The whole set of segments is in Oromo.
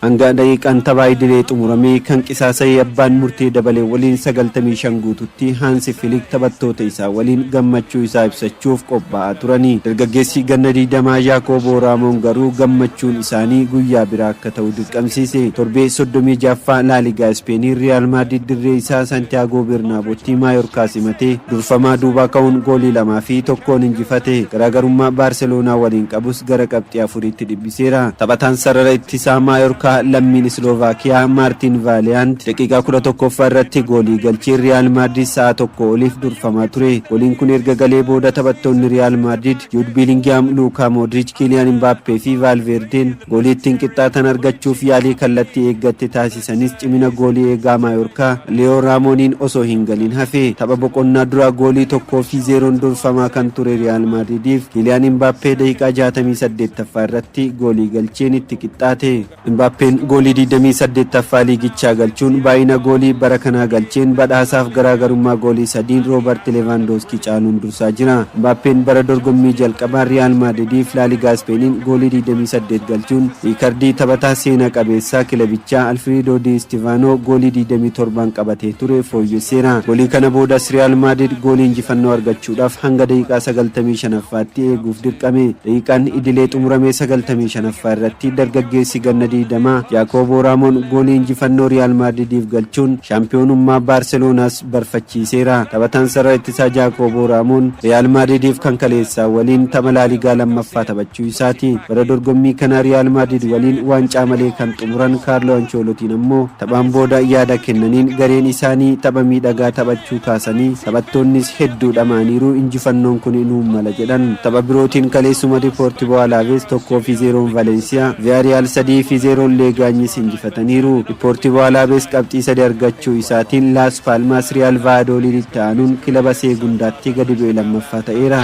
hanga daqiiqaan taphaa idilee xumuramee kan qisaasa'ee abbaan murtee dabalee waliin 95 guututti Hansi Flick taphattoota isaa waliin gammachuu isaa ibsachuuf qophaa'aa turanii. Dargaggeessi ganna 20 Jaakoobo Raamoon garuu gammachuun isaanii guyyaa biraa akka ta'u dirqamsiise. Torbee 36ffaa La Liga Spain Real Madrid dirree isaa Santiago Bernabeutti Mallorca simatee durfamaa duubaa ka'uun goolii 2-1 injifate. Garaagarummaa Barcelona waliin qabus gara qabxii 4tti dhibbiseera. Taphataan sarara ittisaa Mallorca lammiin Slovakiyaa Martin Valiant daqiiqaa 11ffaa irratti goolii galchee Real Madrid sa'a tokko oliif durfamaa ture. Gooliin kun erga galee booda taphattoonni Real Madrid Jude Bellingham, Luka Modric, Kylian Mbappe fi Valverde goolii ittiin qixxaatan argachuuf yaalii kallattii eeggatte taasisanis cimina goolii eegaa Mallorca Leo Ramoniin osoo hin galin hafe. Tapha boqonnaa dura goolii 1-0 durfamaa kan ture Real Madridiif Kylian Mbappe daqiiqaa 68ffaa irratti goolii galcheen itti qixxaate. Mbappe goolii 28ffaa liigichaa galchuun baay'ina goolii bara kanaa galcheen badhaasaaf garaagarummaa goolii 3 Robert Lewandowski caaluun dursaa jira. Mbappeen bara dorgommii jalqabaa Real Madridiif La Liga Spainiin goolii 28 galchuun riikardii taphataa seenaa qabeessaa kilabichaa Alfredo Di Stéfano goolii 27 qabatee ture fooyyesseera. Goolii kana boodas Real Madrid goolii injifannoo argachuudhaaf hanga daqiiqaa 95ffaatti eeguuf dirqame. Daqiiqaan idilee xumuramee 95ffaa irratti dargaggeessi ganna 20 Jaakoobo Raamoon goolii injifannoo Real Madridiif galchuun shaampiyoonummaa Barcelonaas barfachiiseera. Taphataan sarara ittisaa Jaakoobo Raamoon Real Madridiif kan kaleessaa waliin tapha La Ligaa lammaffaa taphachuu isaati. Bara dorgommii kana Real Madrid waliin waancaa malee kan xumuran Carlo Ancelottiin ammoo taphaan booda yaada kennaniin gareen isaanii tapha miidhagaa taphachuu kaasanii taphattoonnis hedduu dhamaaniiru injifannoon kun inuu mala jedhan. Tapha birootiin kaleessuma Deportivo Alaves 1-0 Valencia, Villarreal 3-0 Legañis injifataniiru. Deportivo Alaves qabxii 3 argachuu isaatiin Las Palmas Real Valladolid ta'anuun kilaba seegundaatti gadi bu'ee lammaffaa ta'eera.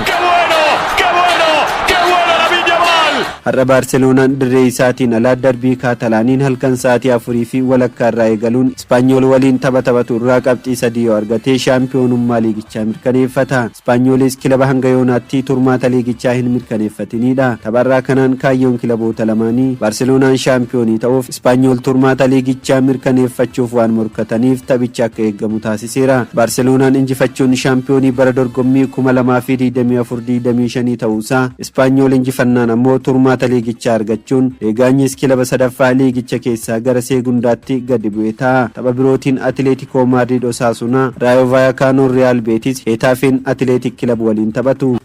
Har'a Barcelonaan dirree isaatiin alaa darbii Kaatalaaniin halkan sa'aatii 4 fi walakkaa irraa eegaluun Ispaanyool waliin tapha taphatu irraa qabxii 3 yoo argatee shaampiyoonummaa liigichaa mirkaneeffata. Ispaanyoolis kilaba hanga yoonaatti turmaata liigichaa hin mirkaneeffatinidha. Tapharraa kanaan kaayyoon kilaboota lamaanii Barcelonaan shaampiyoonii ta'uuf Ispaanyool turmaata liigichaa mirkaneeffachuuf waan morkataniif taphicha akka eeggamu taasiseera. Barcelonaan injifachuun shaampiyoonii bara dorgommii 2024-25 ta'uusaa, Ispaanyool injifannaan ammoo turmaata liigichaa argachuun Legañis kilaba sadaffaa liigicha keessaa gara seegundaatti gadi bu'ee ta'a. Tapha birootiin Atletico Madrid Osasuna, Rayo Vallecano Real Betis, Getafen Athletic Club waliin taphatu.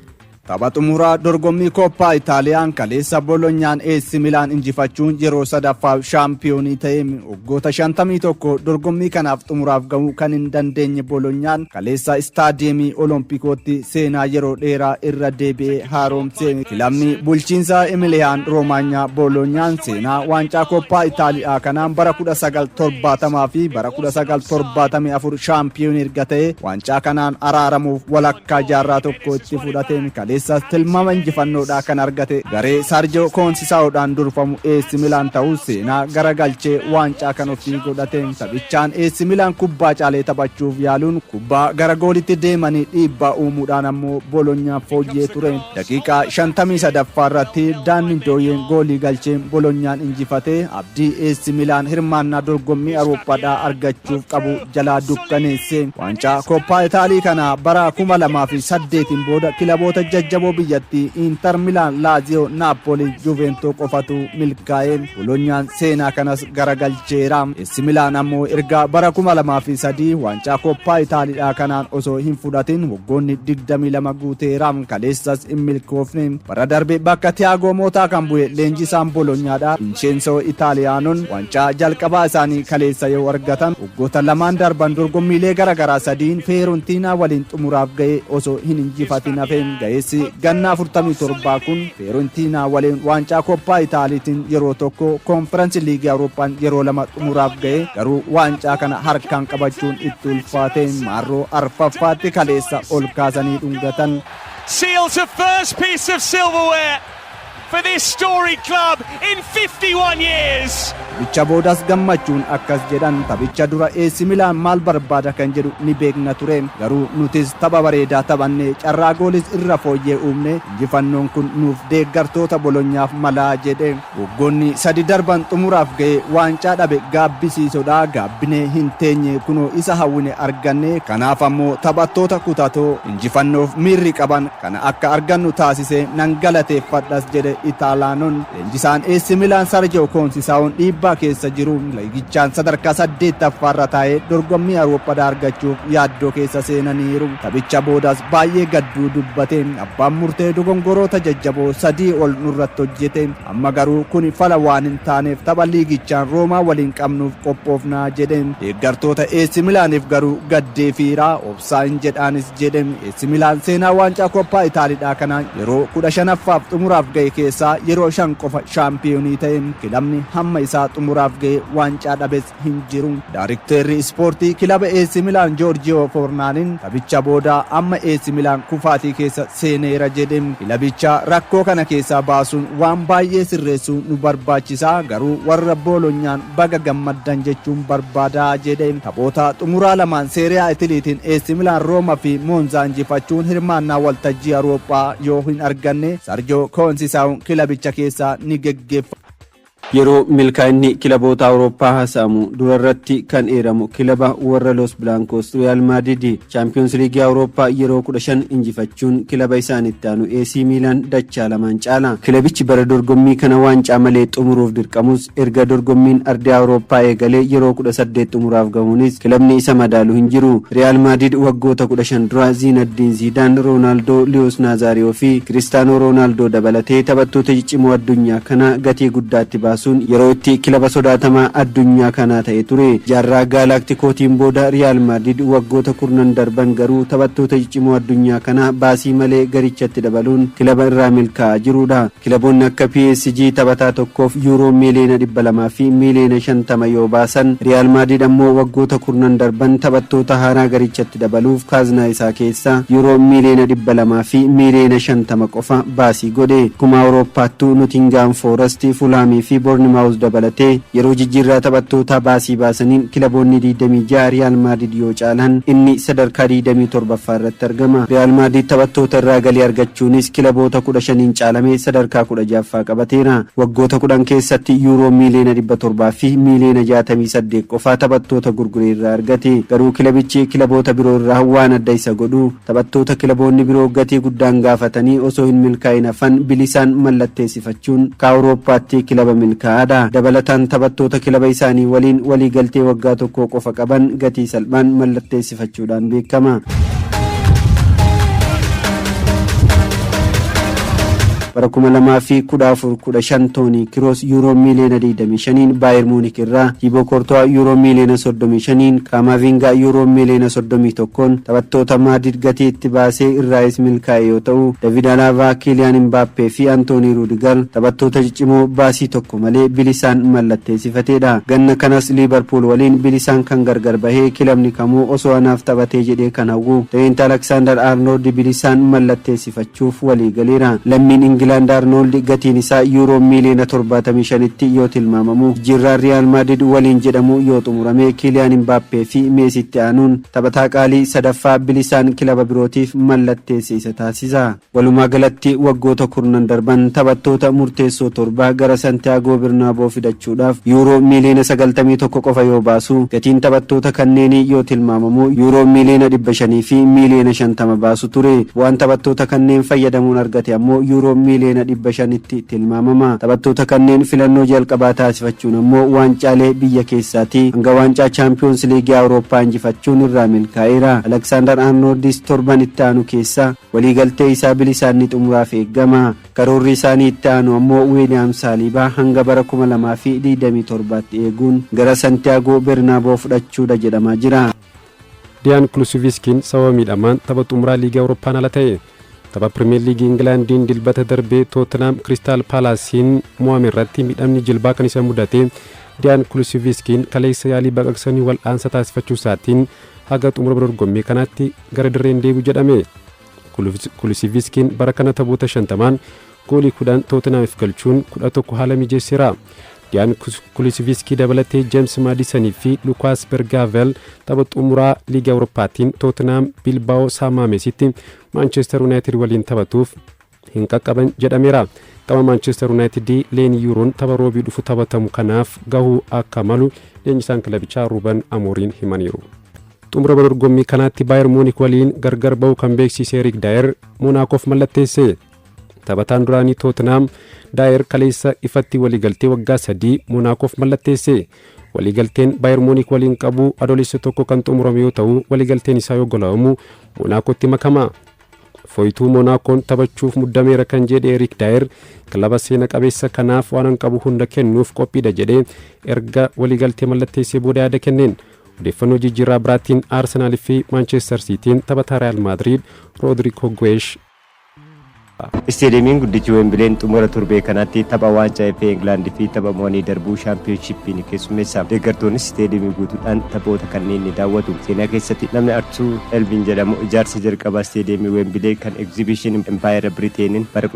Tapha xumuraa dorgommii Kooppaa Itaaliyaan kaleessa Bolonyaan AC Milaan injifachuun yeroo sadaffaaf shaampiyoonii ta'e. Waggoota 51 dorgommii kanaaf xumuraaf gahuu kan hin dandeenye Bolonyaan kaleessa istaadiyeemii Olompikootti seenaa yeroo dheeraa irra deebi'ee haaromse. Kilabni bulchiinsa Emiliyaan Roomaanyaa Bolonyaan seenaa waancaa Kooppaa Itaaliyaa kanaan bara 1970 fi bara 1974 shaampiyoonii erga ta'e waancaa kanaan araaramuuf walakkaa jaarraa tokko itti fudhate. Kaleessas tilmaama injifannoodhaa kan argate garee Sarjoo Koonsisaa'oodhaan durfamu AC Milaan ta'uu seenaa garagalchee waancaa kan ofii godhate. Taphichaan AC Milaan kubbaa caalee taphachuuf yaaluun kubbaa gara goolitti deemanii dhiibbaa uumuudhaan ammoo Bolonyaaf fooyyee ture. Daqiiqaa 53ffaa irratti Daanni Dooyeen goolii galcheen Bolonyaan injifate. Abdii AC Milaan hirmaannaa dorgommii Awurooppaadhaa argachuuf qabu jalaa dukkaneesse. Waancaa Kooppaa Itaalii kana bara 2008 booda kilaboota jajjaboo biyyattii Inter Milan, Lazio, Napoli, Juventus qofatu milkaa'e. Bolonyaan seenaa kanas garagalcheera. AC Milan ammoo erga bara 2003 waancaa Kooppaa Itaaliidhaa kanaan osoo hin fudhatin waggoonni 22 guuteera. Kaleessas hin milkoofne. Bara darbe bakka Thiago Motta kan bu'e leenjisaan Bolonyaadha Vincenzo Italianoon waancaa jalqabaa isaanii kaleessa yoo argatan waggoota lamaan darban dorgommiilee garaagaraa sadiin Fiorentina waliin xumuraaf ga'e osoo hin injifatin hafe. Ga'eessi ganna 47 kun Fiorentina waliin waancaa Kooppaa Itaaliitiin yeroo tokko Konferensi Liigii Awurooppaan yeroo lama xumuraaf ga'e garuu waancaa kana harkaan qabachuun itti ulfaate. Marroo arfaffaatti kaleessa ol kaasanii dhungatan. Seals a first piece of silverware for this storied club in 51 years. Taphicha boodas gammachuun akkas jedhan taphicha dura AC Milan maal barbaada kan jedhu ni beekna ture garuu nutis tapha bareedaa taphanne carraa goolis irra fooyyee uumne injifannoon kun nuuf deeggartoota Bolognaaf malaa jedhe waggoonni sadi darban xumuraaf ga'e waancaa dhabe gaabbisiisodha gaabbinee hin teenye kunoo isa hawwine arganne kanaaf ammoo taphattoota kutatoo injifannoof miirri qaban kana akka argannu taasise nan galateeffadhas jedhe Itaalaanoon leenjisaan AC Milan Sergio Conceição dhiibbaa keessa jiru liigichaan sadarkaa 8ffaarra taa'ee dorgommii Awurooppaa argachuuf yaaddoo keessa seenaniiru taphicha boodas baay'ee gadduu dubbate abbaan murtee dogongoroota jajjaboo sadii ol nurratti hojjete amma garuu kun fala waan hin taaneef tapha liigichaan Roomaa waliin qabnuuf qophoofnaa jedhe deeggartoota AC Milaaniif garuu gaddee fiira obsaan jedhaanis jedhe AC Milan seenaa waancaa koppaa Itaaliidhaa kana yeroo 15ffaaf xumuraaf ga'e keessaa yeroo 5 qofa shaampiyoonii ta'e kilabni hamma isaa xumuraaf ga'e waancaa dhabes hin jiru daarikteerri ispoortii kilaba AC Milan Giorgio Fornanin taphicha booda amma AC Milan kufaatii keessa seeneera jedhe kilabicha rakkoo kana keessaa baasuun waan baay'ee sirreessuu nu barbaachisaa garuu warra Bolonyaan baga gammaddan jechuun barbaadaa jedhe taphoota xumuraa lamaan seeriyaa Italiitiin AC Milan Roomaa fi Monza injifachuun hirmaannaa waltajjii Awurooppaa yoo hin arganne Sergio Conceição kilabicha keessaa ni geggeeffa. yeroo milkaa'inni kilaboota Awurooppaa haasa'amu durarratti kan eeramu kilaba warra Los Blancos Real Madrid Champions League Awurooppaa yeroo 15 injifachuun kilaba isaanitti aanu AC Milan dachaa lamaan caala kilabichi bara dorgommii kana waancaa malee xumuruuf dirqamus erga dorgommiin ardii Awurooppaa eegalee yeroo 18 xumuraaf gahuunis kilabni isa madaalu hin jiru Real Madrid waggoota 15 dura Zinedine Zidane Ronaldo Luis Nazario fi Cristiano Ronaldo dabalatee taphattoota ciccimoo addunyaa kana gatii guddaatti baasu yeroo itti kilaba sodaatamaa addunyaa kanaa ta'e ture jaarraa Galacticootiin booda Real Madrid waggoota 10 darban garuu taphattoota ciccimoo addunyaa kana baasii malee garichatti dabaluun kilaba irraa milkaa'aa jirudha kilaboonni akka PSG taphataa tokkoof yuuroo miiliyoona 200 fi miiliyoona 50 yoo baasan Real Madrid ammoo waggoota 10 darban taphattoota haaraa garichatti dabaluuf kaaznaa isaa keessa yuuroo miiliyoona 200 fi miiliyoona 50 qofa baasii godhe kuma Awurooppaattuu Nottingham Forest Fulham fi Bournemouth dabalatee yeroo jijjiirraa taphattoota baasii baasaniin kilaboonni 26 Real Madrid yoo caalan inni sadarkaa 27ffaa irratti argama Real Madrid taphattoota irraa galii argachuunis kilaboota 15 caalamee sadarkaa 16ffaa qabateera waggoota 10 keessatti yuuroo miiliyoona 700 fi miiliyoona 68 qofa taphattoota gurguree irraa argate garuu kilabichi kilaboota biroo irraa waan adda isa godhu taphattoota kilaboonni biroo gatii guddaan gaafatanii osoo hin milkaa'in hafan bilisaan mallatteessifachuun Awurooppaatti kilaba milkaa'aadha dabalataan taphattoota kilaba isaanii waliin walii galtee waggaa tokko qofa qaban gatii salphaan mallatteessifachuudhaan beekama. bara 2014 Toni Kroos euro miliyoona 25 Bayern Munich irraa Thibaut Courtois euro miliyoona 35 Camavinga euro miliyoona 31 taphattoota Madrid gatii itti baasee irraas milkaa'e yoo ta'u David Alaba Kylian Mbappe fi Anthony Rudiger taphattoota ciccimoo baasii tokko malee bilisaan mallatteessifateedha ganna kanas Liverpool waliin bilisaan kan gargar bahee kilabni kamuu osoo anaaf taphatee jedhee kan hawwu Trent Alexander-Arnold bilisaan mallatteessifachuuf walii galeera lammiin England Arnold gatiin isaa euro miliyoona 75tti yoo tilmaamamu jirra Real Madrid waliin jedhamu yoo xumurame Kylian Mbappe fi Messi aanuun taphataa qaalii sadaffaa bilisaan kilaba birootiif mallatteessisa taasisa walumaa galatti waggoota kurnan darban taphattoota murteessoo torba gara Santiago Bernabeu fidachuudhaaf euro miliyoona 91 qofa yoo baasu gatiin taphattoota kanneenii yoo tilmaamamu euro miliyoona 500 fi miliyoona 50 baasu ture waan taphattoota kanneen fayyadamuun argate ammoo euro miliyoona 500tti tilmaamama taphattoota kanneen filannoo jalqabaa taasifachuun ammoo waancaalee biyya keessaati hanga waancaa Champions League Awurooppaa injifachuun irraa milkaa'eera Alexander-Arnold torban itti aanu keessa waliigaltee isaa bilisaan ni xumuraaf eeggama karoorri isaanii itti aanu ammoo William Saliba hanga bara 2027tti eeguun gara Santiago Bernabeu fudhachuudha jedhamaa jira. Dejan Kulusevskiin sababa miidhamaan tapha xumuraa liigii Awurooppaan ala ta'e tapha Premier League Englandiin dilbata darbee Tottenham Crystal Palacein mo'ame irratti miidhamni jilbaa kan isa mudate Dejan Kulusevskiin kaleessa yaalii baqaqsanii wal'aansa taasifachuu isaatiin haga xumura dorgommii kanaatti gara dirreen deebi'u jedhame. Kulusevskiin bara kana taphoota 50 goolii 10 Tottenhamiif galchuun 11 haala mijeesseera. Diyaan Kulusevski dabalatee James Madison fi Lucas Bergvall tapha xumuraa liiga Awurooppaatiin Tottenham Bilbao Samamesitti Manchester United waliin taphatuuf hin qaqqaban jedhameera. Qaba Manchester United Leen Yuroon tapha roobii dhufu taphatamu kanaaf gahuu akka malu leenjisaan kilabichaa Ruben Amorim himaniiru. Xumura dorgommii kanaatti Bayern Munich waliin gargar ba'uu kan beeksise Eric Dier Monaakof mallatteesse. Taphataan duraanii Tottenham Dier kaleessa ifatti waliigaltee waggaa 3 Monaakof mallatteesse. Waliigalteen Bayern Munich waliin qabu adoolessa tokko kan xumurame yoo ta'u waliigalteen isaa yoo golaa'amu Monaakotti makama. Foytuu Monaakoon taphachuuf muddameera kan jedhe Eric Dier kilaba seena qabeessa kanaaf waan qabu hunda kennuuf qophiidha jedhee erga waliigaltee mallatteessee booda yaada kenneen. Odeeffannoo jijjiirraa biraatiin Arsenal fi Manchester Cityin taphataa Real Madrid Rodrigo Goes Isteediyeemiin guddichi Wembileen xumura torbee kanaatti tapha waancaa FA England fi tapha mo'anii darbuu shaampiyoonshiippiin keessummeessa. Deeggartoonni isteediyeemii guutuudhaan taphoota kanneen ni daawwatu. Seenaa keessatti namni Arthur Elvin jedhamu ijaarsa jalqabaa isteediyeemii Wembilee kan Exhibition Empire Briteeniin bara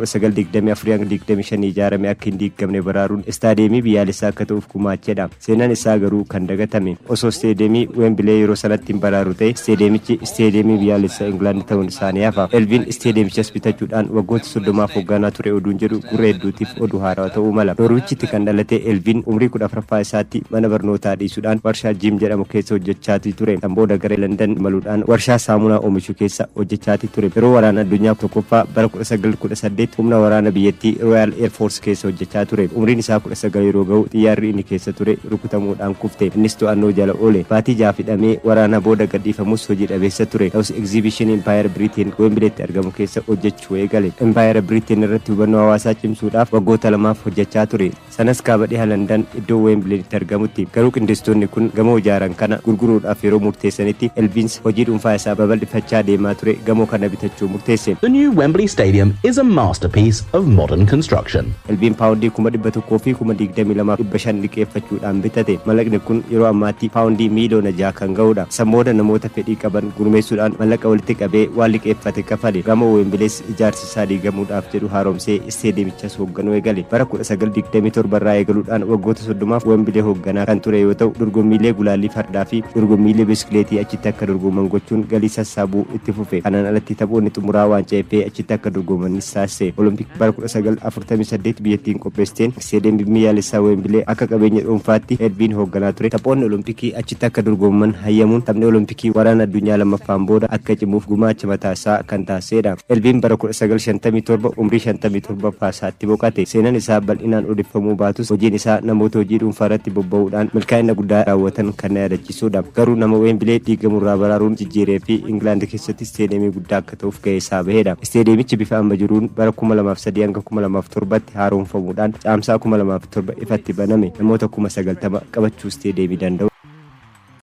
1924-25 ijaarame akka hin diigamne baraaruun istaadiyeemii biyyaalessaa akka ta'uuf gumaachedha. Seenaan isaa garuu kan dagatame. Osoo isteediyeemii Wembilee yeroo sanatti hin baraaru ta'e isteediyeemichi isteediyeemii biyyaalessaa England ta'uun isaanii hafa. Elvin isteediyeemichas bitachuudhaan waggoota 30 hoogganaa ture oduun jedhu gurra hedduutiif oduu haaraa ta'uu mala. Norwichitti kan dhalate Elvin umrii 14ffaa isaatti mana barnootaa dhiisuudhaan warshaa Jim jedhamu keessa hojjechaatii ture. Kan booda gara London imaluudhaan warshaa saamunaa oomishu keessa hojjechaatii ture. Yeroo waraana addunyaa tokkoffaa bara 1918 humna waraana biyyattii Royal Air Force keessa hojjechaa ture. Umriin isaa 19 yeroo ga'u xiyyaarri inni keessa ture rukutamuudhaan kufte. Innis to'annoo jala oole. Baatii ja'a fidhamee waraana booda gadhiifamus hojii dhabeessa ture. Ta'us Exhibition Empire Britain Wembileetti argamu keessa hojjechuu eegale. Empire Britain irratti hubannoo hawaasaa cimsuudhaaf waggoota 2 hojjechaa ture. Sanas kaaba dhiha London iddoo Wembileetti argamutti. Garuu qindeessitoonni kun gamoo ijaaran kana gurguruudhaaf yeroo murteessanitti Elvins hojii dhuunfaa isaa babal'ifachaa deemaa ture gamoo kana bitachuu murteesse. The new Wembley Stadium is a masterpiece of modern construction. Elvin paawundii 100,000 fi 22,500 liqeeffachuudhaan bitate. Mallaqni kun yeroo ammaatti paawundii miiliyoona 6 kan ga'udha. Sammooda namoota fedhii qaban gurmeessuudhaan mallaqa walitti qabee waan liqeeffate kafale. Gamoo Wembilees ijaarsi isaa diigamuudhaaf jedhu haaromsee isteediyeemichas hoogganuu eegale. Bara 1927 irraa eegaluudhaan waggoota 30 Wembilee hoogganaa kan ture yoo ta'u dorgommiilee gulaallii fardaa fi dorgommiilee biskileetii achitti akka dorgoman gochuun galii sassaabuu itti fufe. Kanaan alatti taphoonni xumuraa waancaa FA achitti akka dorgomanis taasise. Olompik bara 1948 biyyattiin qopheessteen isteediyeemii biyyaalessaa Wembilee akka qabeenya dhuunfaatti Elvin hoogganaa ture. Taphoonni olompikii achitti akka dorgoman hayyamuun taphni olompikii waraana addunyaa lammaffaan booda akka cimuuf gumaacha mataasaa kan taasisedha. Elvin bara 1957 umrii 57ffaa isaatti boqate. Seenaan isaa bal'inaan odeeffamuu baatus hojiin isaa namoota hojii dhuunfaa irratti bobba'uudhaan milkaa'ina guddaa raawwatan kan na yaadachiisudha. Garuu nama Wembilee diigamurraa baraaruun jijjiiree fi England keessatti isteediyeemii guddaa akka ta'uuf gahee isaa bahedha. Isteediyeemichi bifa amma jiruun bara 2003 hanga 2007tti haaromfamuudhaan caamsaa 2007 ifatti baname. Namoota 90,000 qabachuu isteediyeemii danda'u.